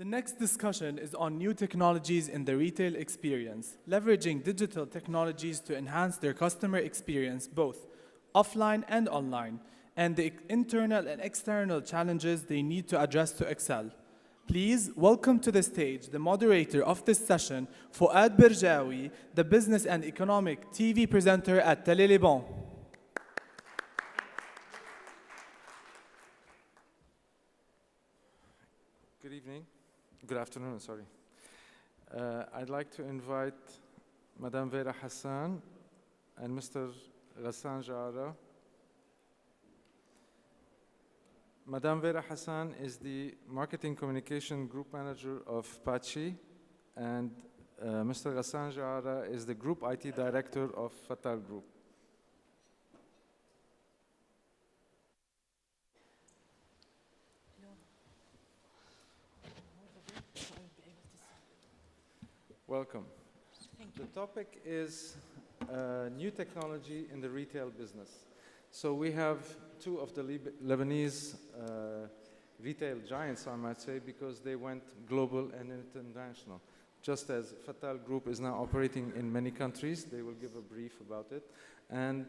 The next discussion is on new technologies in the retail experience, leveraging digital technologies to enhance their customer experience both offline and online, and the internal and external challenges they need to address to excel. Please welcome to the stage the moderator of this session, Fouad Berjaoui, the business and economic TV presenter at Télé Liban. Good evening. Good afternoon, sorry. I'd like to invite Madame Vera Hassan and Mr. Ghassan Geara. Madame Vera Hassan is the Marketing Communication Group Manager of Patchi, and Mr. Ghassan Geara is the Group IT Director of Fattal Group. Welcome. Thank you. The topic is new technology in the retail business. So we have two of the Lebanese retail giants, I might say, because they went global and international. Just as Fattal Group is now operating in many countries, they will give a brief about it. And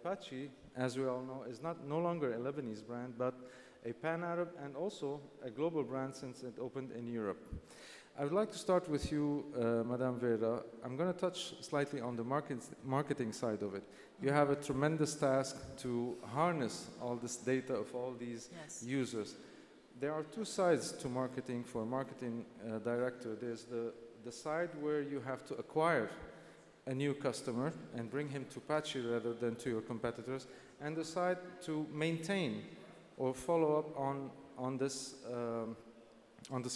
Patchi, as we all know, is no longer a Lebanese brand, but a pan-Arab and also a global brand since it opened in Europe. I would like to start with you, Madame Vera. I'm going to touch slightly on the marketing side of it. You have a tremendous task to harness all this data of all these users. There are two sides to marketing for a marketing director. There's the side where you have to acquire a new customer and bring him to Patchi rather than to your competitors, and the side to maintain or follow up on this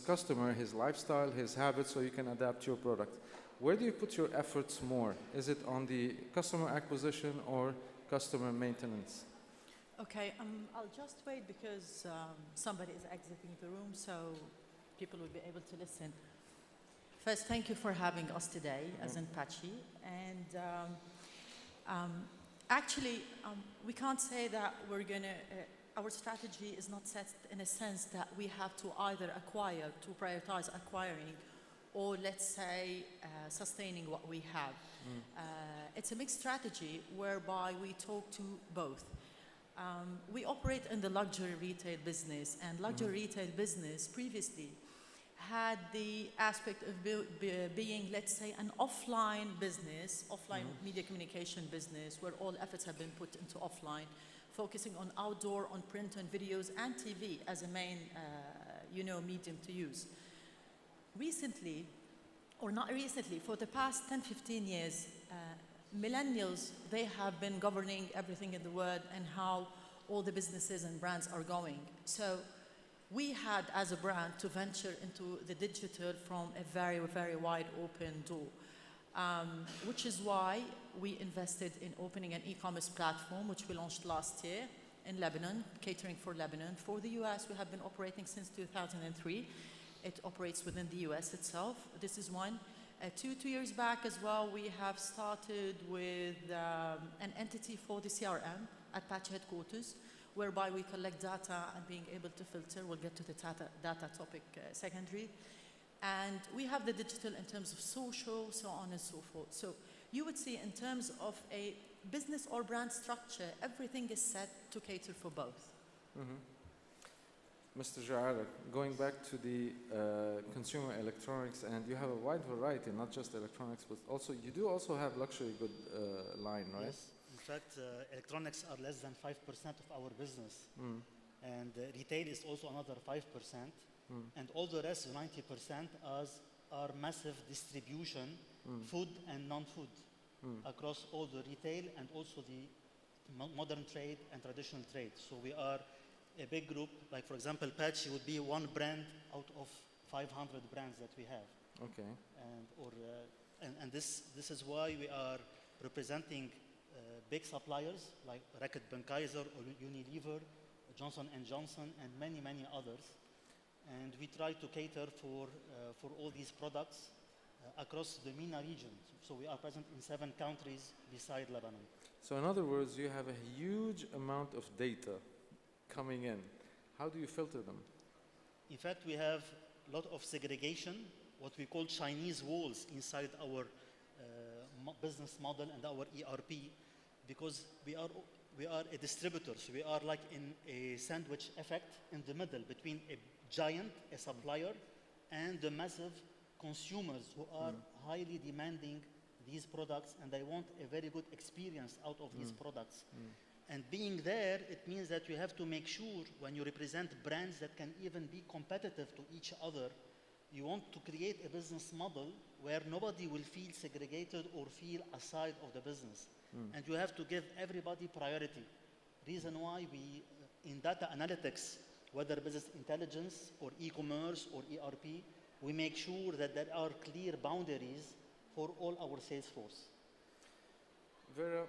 customer, his lifestyle, his habits, so you can adapt your product. Where do you put your efforts more? Is it on the customer acquisition or customer maintenance? Okay, I'll just wait because somebody is exiting the room, so people will be able to listen. First, thank you for having us today, as in Patchi. And actually, we can't say that we're going to our strategy is not set in a sense that we have to either acquire, to prioritize acquiring, or let's say sustaining what we have. It's a mixed strategy whereby we talk to both. We operate in the luxury retail business, and luxury retail business previously had the aspect of being, let's say, an offline business, offline media communication business, where all efforts have been put into offline, focusing on outdoor, on print and videos and TV as a main, medium to use. Recently, or not recently, for the past 10, 15 years, millennials, they have been governing everything in the world and how all the businesses and brands are going. So we had, as a brand, to venture into the digital from a very, very wide open door. Which is why we invested in opening an e-commerce platform, which we launched last year in Lebanon, catering for Lebanon. For the US, we have been operating since 2003. It operates within the US itself. This is one. Two years back as well, we have started with an entity for the CRM at Patchi headquarters, whereby we collect data and being able to filter. We'll get to the data topic secondary. And we have the digital in terms of social, so on and so forth. So you would see in terms of a business or brand structure, everything is set to cater for both. Mr. Geara, going back to the consumer electronics, and you have a wide variety, not just electronics, but also you do also have luxury good line, right? Yes. In fact, electronics are less than 5% of our business. And retail is also another 5%. And all the rest, 90%, are massive distribution, food and non-food, across all the retail and also the modern trade and traditional trade. So we are a big group. Like, for example, Patchi would be one brand out of 500 brands that we have. Okay. And this is why we are representing big suppliers like Reckitt Benckiser or Unilever, Johnson & Johnson, and many, many others. And we try to cater for all these products across the MENA region. So we are present in 7 countries beside Lebanon. So in other words, you have a huge amount of data coming in. How do you filter them? In fact, we have lot of segregation, what we call Chinese walls inside our business model and our ERP, because we are a distributor, so we are like in a sandwich effect in the middle between a giant, a supplier, and the massive consumers who are highly demanding these products, and they want a very good experience out of these products. And being there, it means that you have to make sure when you represent brands that can even be competitive to each other, you want to create a business model where nobody will feel segregated or feel aside of the business. And you have to give everybody priority. Reason why we, in data analytics, whether business intelligence or e-commerce or ERP, we make sure that there are clear boundaries for all our sales force. Vera,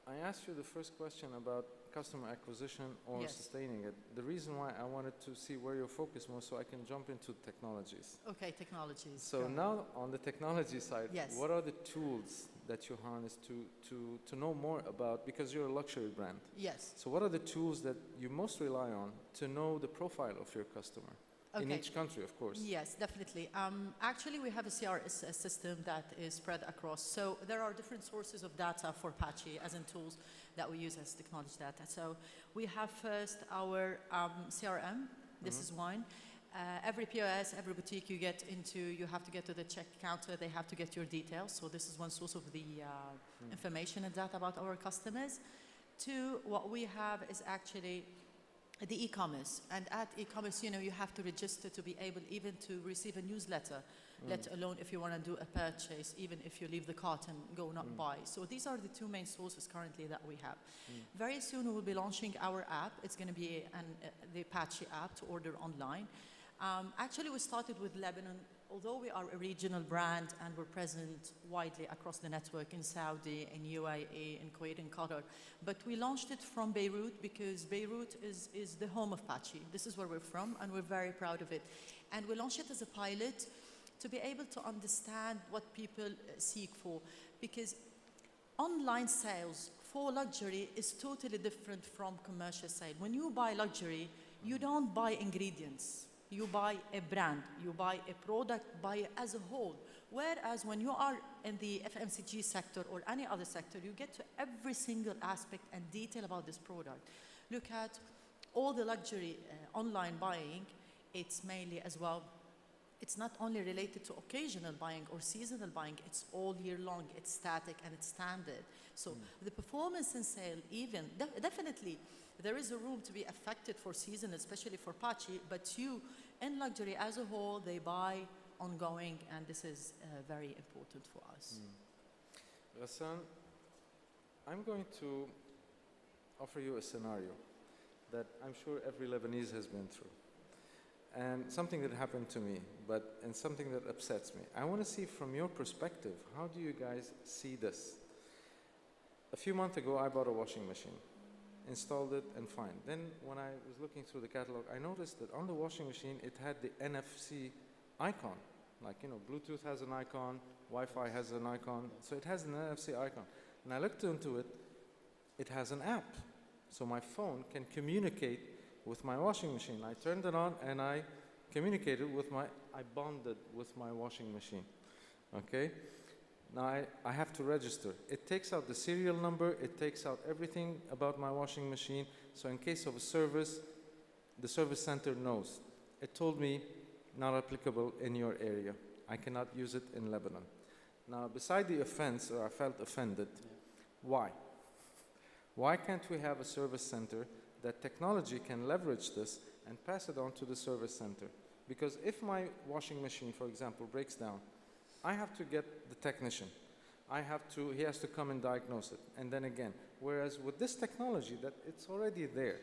I asked you the first question about customer acquisition or Yes. sustaining it. The reason why I wanted to see where your focus was so I can jump into technologies. Okay, technologies. So now on the technology side, Yes. what are the tools that you harness to know more about, because you're a luxury brand. Yes. So what are the tools that you most rely on to know the profile of your customer? In Okay. each country, of course. Yes, definitely. Actually, we have a CRS system that is spread across. So there are different sources of data for Patchi, as in tools that we use as technology data. So we have first our CRM. This is one. Every POS, every boutique you get into, you have to get to the check counter. They have to get your details. So this is one source of the information and data about our customers. Two, what we have is actually the e-commerce. And at e-commerce, you have to register to be able even to receive a newsletter, let alone if you want to do a purchase, even if you leave the cart and go not buy. So these are the two main sources currently that we have. Very soon we will be launching our app. It's going to be the Patchi app to order online. Actually, we started with Lebanon. Although we are a regional brand and we're present widely across the network in Saudi, in UAE, in Kuwait, and Qatar, but we launched it from Beirut because Beirut is the home of Patchi. This is where we're from, and we're very proud of it. And we launched it as a pilot to be able to understand what people seek for, because online sales for luxury is totally different from commercial sale. When you buy luxury, you don't buy ingredients. You buy a brand, you buy a product, buy it as a whole. Whereas when you are in the FMCG sector or any other sector, you get to every single aspect and detail about this product. Look at all the luxury online buying. It's mainly as well, it's not only related to occasional buying or seasonal buying, it's all year long, it's static and it's standard. So the performance in sale even, definitely, there is a room to be affected for season, especially for Patchi, but in luxury as a whole, they buy ongoing, and this is very important for us. Ghassan, I'm going to offer you a scenario that I'm sure every Lebanese has been through. And something that happened to me, and something that upsets me. I want to see from your perspective, how do you guys see this? A few months ago, I bought a washing machine. Installed it and fine. Then when I was looking through the catalog, I noticed that on the washing machine it had the NFC icon. Like, Bluetooth has an icon, Wi-Fi has an icon, so it has an NFC icon. And I looked into it, it has an app. So my phone can communicate with my washing machine. I turned it on and I communicated I bonded with my washing machine. Okay? Now I have to register. It takes out the serial number, it takes out everything about my washing machine. So in case of a service, the service center knows. It told me, not applicable in your area. I cannot use it in Lebanon. Now, beside the offense, or I felt offended, why? Why can't we have a service center that technology can leverage this and pass it on to the service center? Because if my washing machine, for example, breaks down, I have to get the technician. He has to come and diagnose it. And then again, whereas with this technology that it's already there,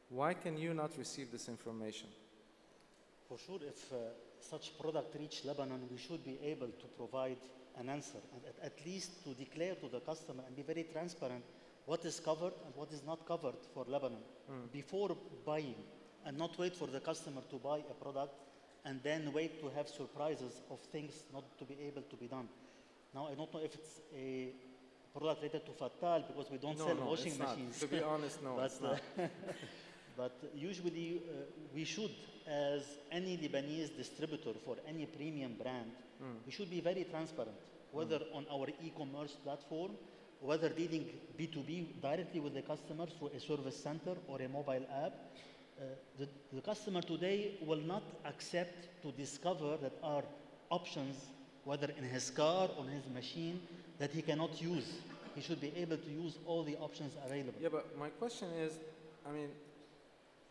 why can you not receive this information? For sure, if such product reach Lebanon, we should be able to provide an answer, and at least to declare to the customer and be very transparent what is covered and what is not covered for Lebanon before buying, and not wait for the customer to buy a product and then wait to have surprises of things not to be able to be done. Now, I don't know if it's a product related to Fattal, because we don't sell washing machines. To be honest, no, but, it's not. But usually we should, as any Lebanese distributor for any premium brand, we should be very transparent, whether on our e-commerce platform, whether dealing B2B directly with the customer through a service center or a mobile app. The customer today will not accept to discover that are options, whether in his car or his machine, that he cannot use. He should be able to use all the options available. Yeah, but my question is, I mean,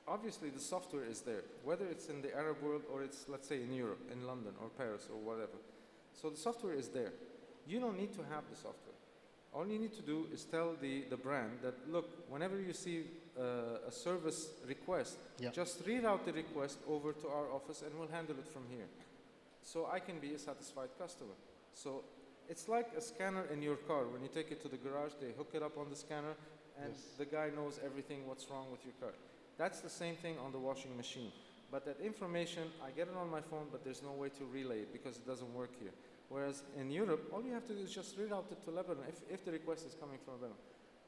obviously the software is there, whether it's in the Arab world or it's, let's say, in Europe, in London or Paris or whatever. So the software is there. You don't need to have the software. All you need to do is tell the brand that, look, whenever you see a service request, just read out the request over to our office and we'll handle it from here. So I can be a satisfied customer. So it's like a scanner in your car. When you take it to the garage, they hook it up on the scanner and the guy knows everything what's wrong with your car. That's the same thing on the washing machine. But that information, I get it on my phone, but there's no way to relay it because it doesn't work here. Whereas in Europe, all you have to do is just read out it to Lebanon if the request is coming from Lebanon.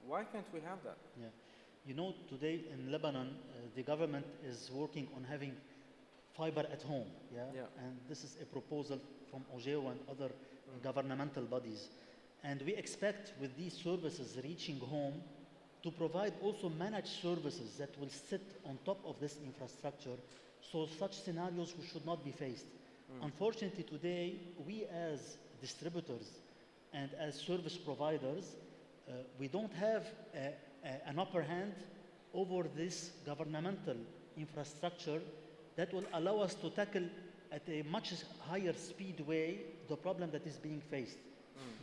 Why can't we have that? Yeah. You know, today in Lebanon, the government is working on having fiber at home. And this is a proposal from OGEO and other governmental bodies. And we expect with these services reaching home to provide also managed services that will sit on top of this infrastructure, so such scenarios should not be faced. Unfortunately today, we as distributors and as service providers, we don't have an upper hand over this governmental infrastructure that will allow us to tackle at a much higher speed way the problem that is being faced.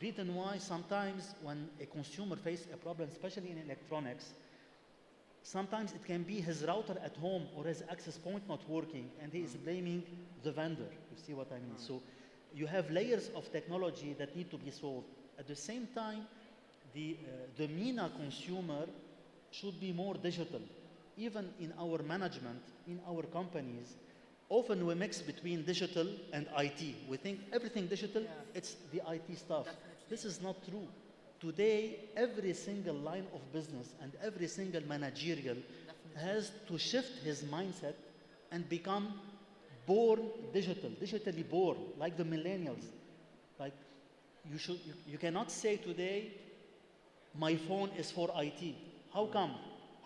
Reason why sometimes when a consumer faces a problem, especially in electronics, sometimes it can be his router at home or his access point not working and he is blaming the vendor. You see what I mean? So you have layers of technology that need to be solved. At the same time, the MENA consumer should be more digital. Even in our management, in our companies, often we mix between digital and IT. We think everything digital, it's the IT stuff. Definitely. This is not true. Today, every single line of business and every single managerial has to shift his mindset and become born digital, digitally born, like the millennials. Like you cannot say today, my phone is for IT. How come?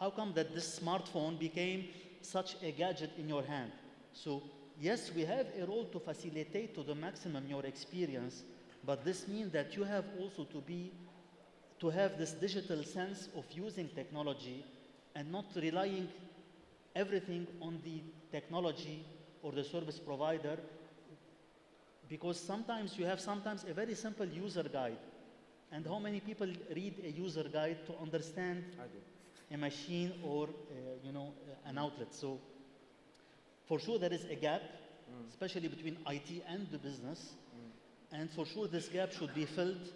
How come that this smartphone became such a gadget in your hand? So yes, we have a role to facilitate to the maximum your experience, but this means that you have also to have this digital sense of using technology and not relying everything on the technology or the service provider, because sometimes you have a very simple user guide. And how many people read a user guide to understand a machine or an outlet? So for sure there is a gap, especially between IT and the business. And for sure this gap should be filled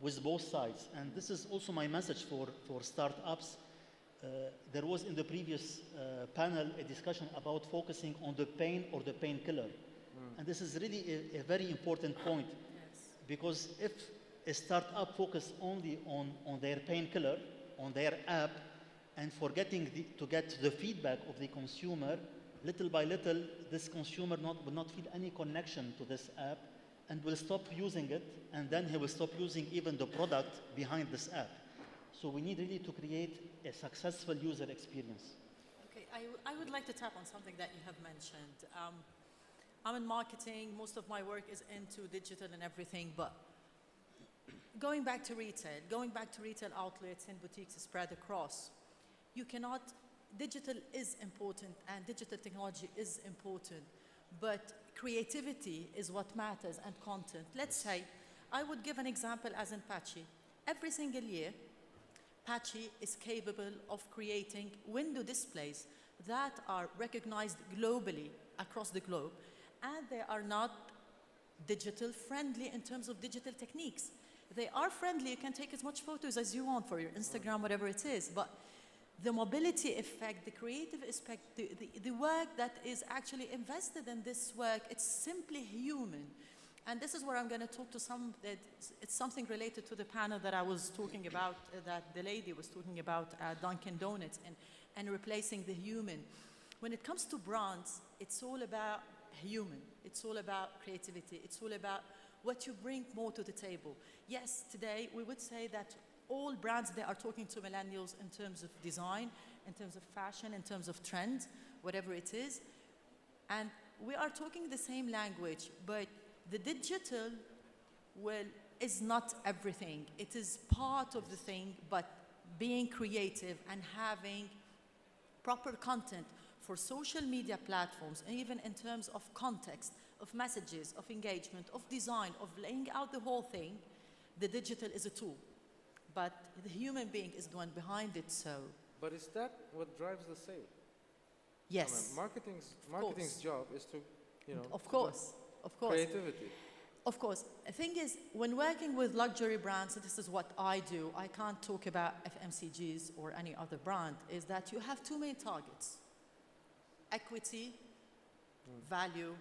with both sides. And this is also my message for startups. There was in the previous panel a discussion about focusing on the pain or the painkiller. And this is really a very important point. Because if a startup focuses only on their painkiller, on their app, and forgetting to get the feedback of the consumer, little by little, this consumer will not feel any connection to this app and will stop using it, and then he will stop using even the product behind this app. So we need really to create a successful user experience. Okay, I would like to tap on something that you have mentioned. I'm in marketing, most of my work is into digital and everything, but going back to retail outlets and boutiques spread across, digital is important and digital technology is important, but creativity is what matters and content. Let's say, I would give an example as in Patchi. Every single year, Patchi is capable of creating window displays that are recognized globally across the globe, and they are not digital friendly in terms of digital techniques. They are friendly, you can take as much photos as you want for your Instagram, whatever it is, but the mobility effect, the creative aspect, the work that is actually invested in this work, it's simply human. And this is where I'm going to talk to it's something related to the panel that I was talking about, that the lady was talking about Dunkin' Donuts. And and replacing the human. When it comes to brands, it's all about human. It's all about creativity. It's all about what you bring more to the table. Yes, today we would say that all brands, they are talking to millennials in terms of design, in terms of fashion, in terms of trend, whatever it is. And we are talking the same language, but the digital, well, is not everything. It is part of the thing, but being creative and having proper content for social media platforms, and even in terms of context, of messages, of engagement, of design, of laying out the whole thing, the digital is a tool. But the human being is the one behind it, so. But is that what drives the sale? Yes. I mean, marketing's job is to, Of course. creativity. Of course. The thing is, when working with luxury brands, this is what I do, I can't talk about FMCGs or any other brand, is that you have two main targets. Equity, value,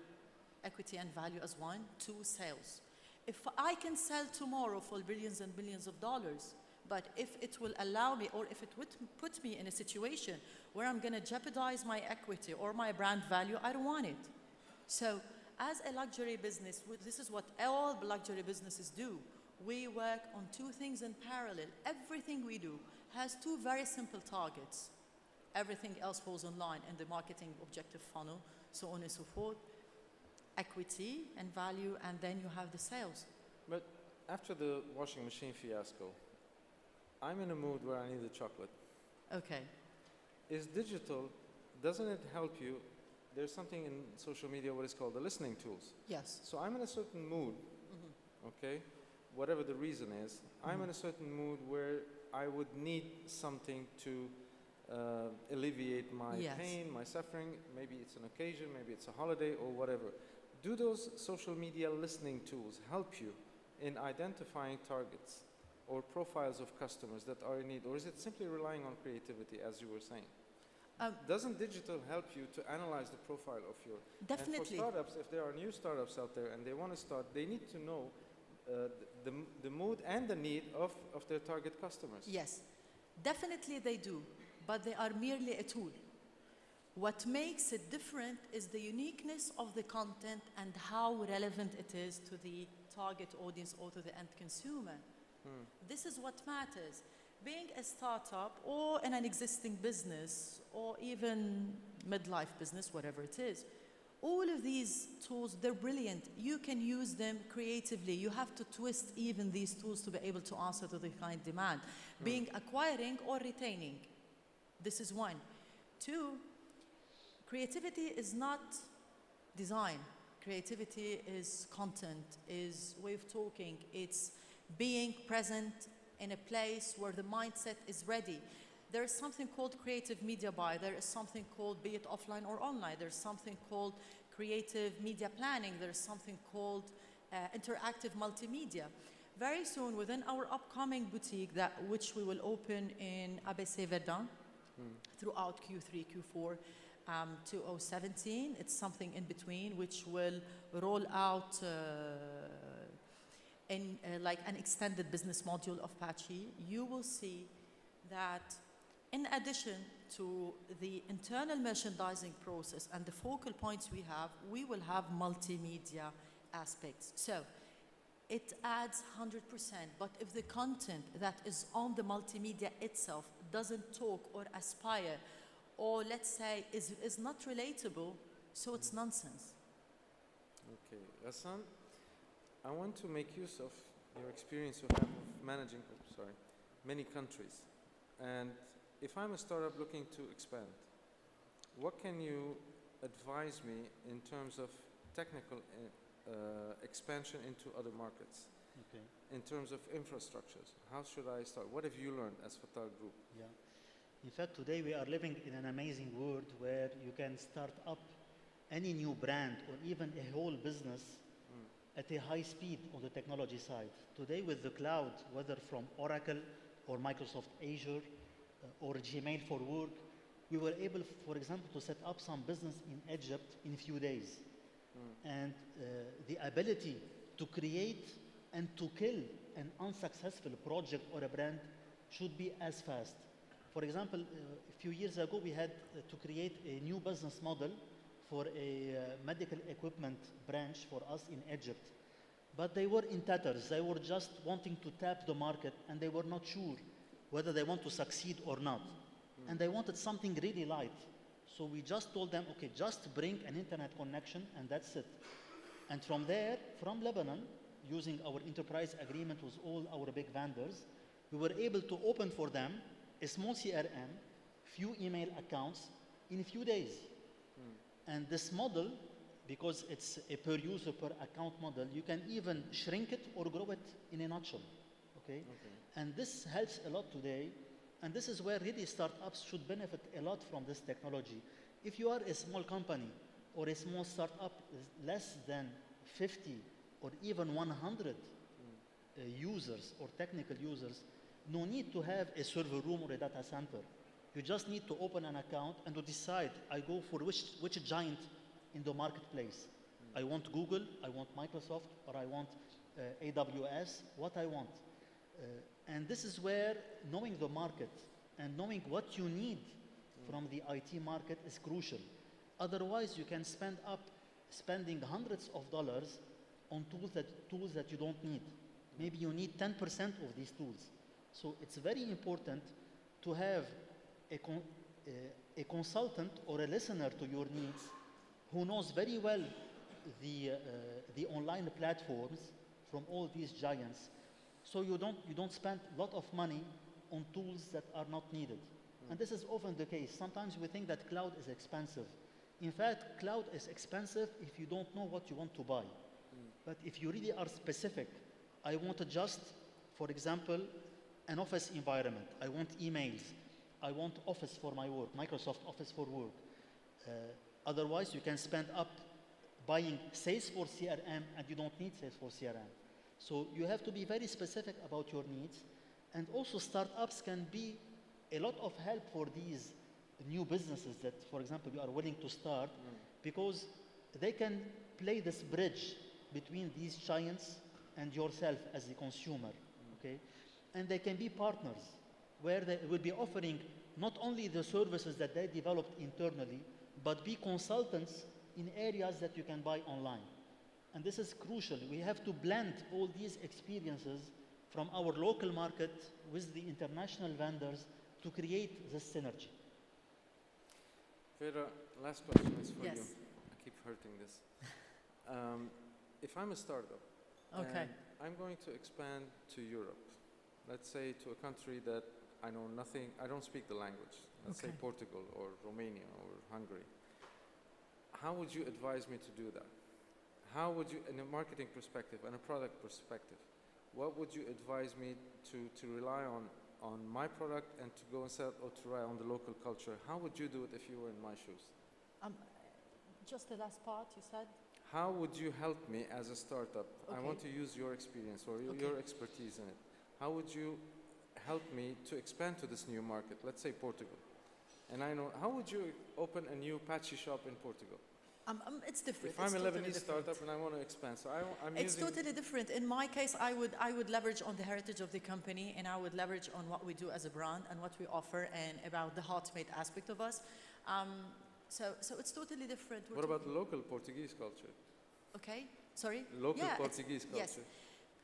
equity and value as one. Two, sales. If I can sell tomorrow for billions and billions of dollars, but if it will allow me, or if it would put me in a situation where I'm going to jeopardize my equity or my brand value, I don't want it. So as a luxury business, this is what all luxury businesses do. We work on two things in parallel. Everything we do has two very simple targets. Everything else falls in line in the marketing objective funnel, so on and so forth. Equity and value, and then you have the sales. But after the washing machine fiasco, I'm in a mood where I need a chocolate. Okay. Is digital, doesn't it help you? There's something in social media what is called the listening tools. Yes. So I'm in a certain mood, okay? Whatever the reason is, I'm in a certain mood where I would need something to alleviate my pain, my suffering. Maybe it's an occasion, maybe it's a holiday or whatever. Do those social media listening tools help you in identifying targets or profiles of customers that are in need? Or is it simply relying on creativity, as you were saying? Doesn't digital help you to analyze the profile of your... Definitely. And for startups, if there are new startups out there and they want to start, they need to know the mood and the need of their target customers. Yes, definitely they do, but they are merely a tool. What makes it different is the uniqueness of the content and how relevant it is to the target audience or to the end consumer. This is what matters. Being a startup or in an existing business or even midlife business, whatever it is, all of these tools, they're brilliant. You can use them creatively. You have to twist even these tools to be able to answer to the client demand. Being acquiring or retaining. This is one. Two, creativity is not design. Creativity is content, is way of talking. It's being present in a place where the mindset is ready. There is something called creative media buy. There is something called, be it offline or online. There's something called creative media planning. There's something called interactive multimedia. Very soon, within our upcoming boutique, which we will open in ABC Verdun throughout Q3, Q4, 2017. It's something in between, which will roll out in like an extended business module of Patchi. You will see that in addition to the internal merchandising process and the focal points we will have multimedia aspects. So it adds 100%, but if the content that is on the multimedia itself doesn't talk or aspire, or let's say is not relatable, so it's nonsense. Okay, Ghassan, I want to make use of your experience you have of managing, many countries. And if I'm a startup looking to expand, what can you advise me in terms of technical expansion into other markets? Okay. In terms of infrastructures, how should I start? What have you learned as Fattal Group? Yeah. In fact, today we are living in an amazing world where you can start up any new brand or even a whole business at a high speed on the technology side. Today with the cloud, whether from Oracle or Microsoft Azure or Gmail for work, we were able, for example, to set up some business in Egypt in a few days. And the ability to create and to kill an unsuccessful project or a brand should be as fast. For example, a few years ago, we had to create a new business model for a medical equipment branch for us in Egypt. But they were in tatters. They were just wanting to tap the market, and they were not sure whether they want to succeed or not. And they wanted something really light. So we just told them, okay, just bring an internet connection, and that's it. And from there, from Lebanon, using our enterprise agreement with all our big vendors, we were able to open for them a small CRM, few email accounts in a few days. And this model, because it's a per user, per account model, you can even shrink it or grow it in a nutshell, okay? And this helps a lot today, and this is where really startups should benefit a lot from this technology. If you are a small company or a small startup, less than 50 or even 100 users or technical users, no need to have a server room or a data center. You just need to open an account and to decide, I go for which giant in the marketplace. I want Google, I want Microsoft, or I want AWS, what I want. And this is where knowing the market and knowing what you need from the IT market is crucial. Otherwise, you can spending hundreds of dollars on tools that you don't need. Maybe you need 10% of these tools. So it's very important to have a consultant or a listener to your needs who knows very well the online platforms from all these giants, so you don't spend a lot of money on tools that are not needed. And this is often the case. Sometimes we think that cloud is expensive. In fact, cloud is expensive if you don't know what you want to buy. But if you really are specific, I want to just, for example, an office environment. I want emails. I want Office for my work, Microsoft Office for work. Otherwise, you can spend up buying Salesforce CRM, and you don't need Salesforce CRM. So you have to be very specific about your needs. And also, startups can be a lot of help for these new businesses that, for example, you are willing to start, because they can play this bridge between these giants and yourself as the consumer, okay? And they can be partners, where they will be offering not only the services that they developed internally, but be consultants in areas that you can buy online. And this is crucial. We have to blend all these experiences from our local market with the international vendors to create this synergy. Vera, last question is for you. I keep hurting this. If I'm a startup, Okay. and I'm going to expand to Europe, let's say to a country that I know nothing, I don't speak the language, let's say Portugal or Romania or Hungary. How would you advise me to do that? How would you, in a marketing perspective and a product perspective, what would you advise me to rely on my product and to go and sell, or to rely on the local culture? How would you do it if you were in my shoes? Just the last part you said? How would you help me as a startup? I Okay. want to use your experience or your expertise in it. How would you help me to expand to this new market, let's say Portugal? And I know, how would you open a new Patchi shop in Portugal? It's different. If I'm a totally Lebanese different. startup and I want to expand, so I'm It's using... totally different. In my case, I would leverage on the heritage of the company, and I would leverage on what we do as a brand and what we offer, and about the heart-made aspect of us. So it's totally different. What about the local Portuguese culture? Okay, sorry? Local Yeah, Portuguese culture. Yes.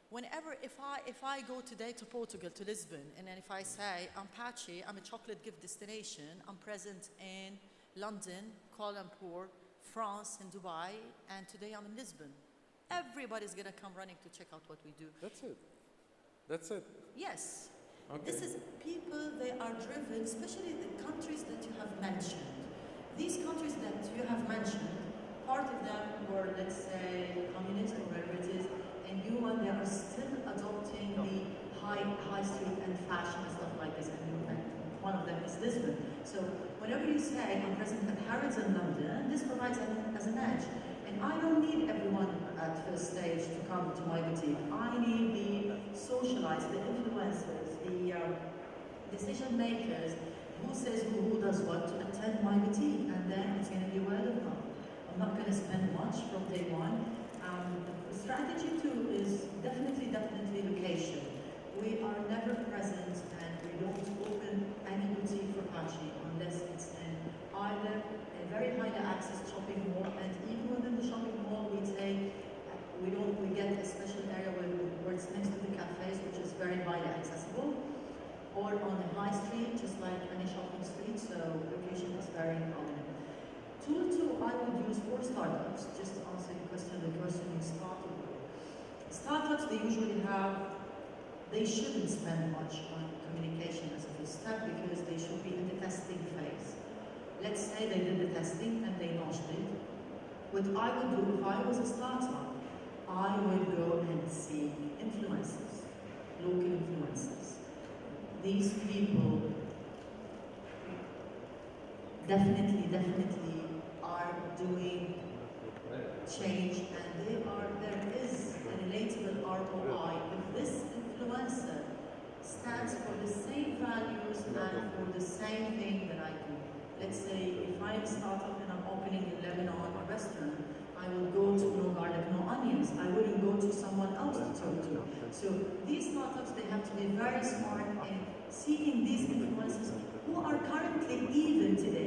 Whenever, if I go today to Portugal, to Lisbon, and then if I say, I'm Patchi, I'm a chocolate gift destination, I'm present in London, Kuala Lumpur, France, and Dubai, and today I'm in Lisbon. Everybody's gonna come running to check out what we do. That's it. That's it. Yes. Okay. This is people, they are driven, especially the countries that you have mentioned. These countries that you have mentioned, part of them were, let's say, communist or whatever it is, and you and they are still adopting the high street and fashion and stuff like this, and one of them is Lisbon. So whenever you say I'm present at Harrods in London, this provides as an edge. And I don't need everyone at first stage to come to my boutique. I need the socialites, the influencers, the decision makers, who says who does what, to attend my boutique, and then it's going to be word of mouth. I'm not going to spend much from day one. Strategy two is definitely location. We are never present, and we don't open any boutique startups, they usually they shouldn't spend much on communication as a first step because they should be in the testing phase. Let's say they did the testing and they launched it. What I would do if I was a startup, I would go and see influencers, local influencers. These people definitely are doing change, and there is a relatable ROI. If this influencer stands for the same values and for the same thing that I do. Let's say if I'm a startup and I'm opening in Lebanon a restaurant, I will go to no garlic, no onions. I wouldn't go to someone else to talk to. So these startups, they have to be very smart in seeking these influencers who are currently, even today,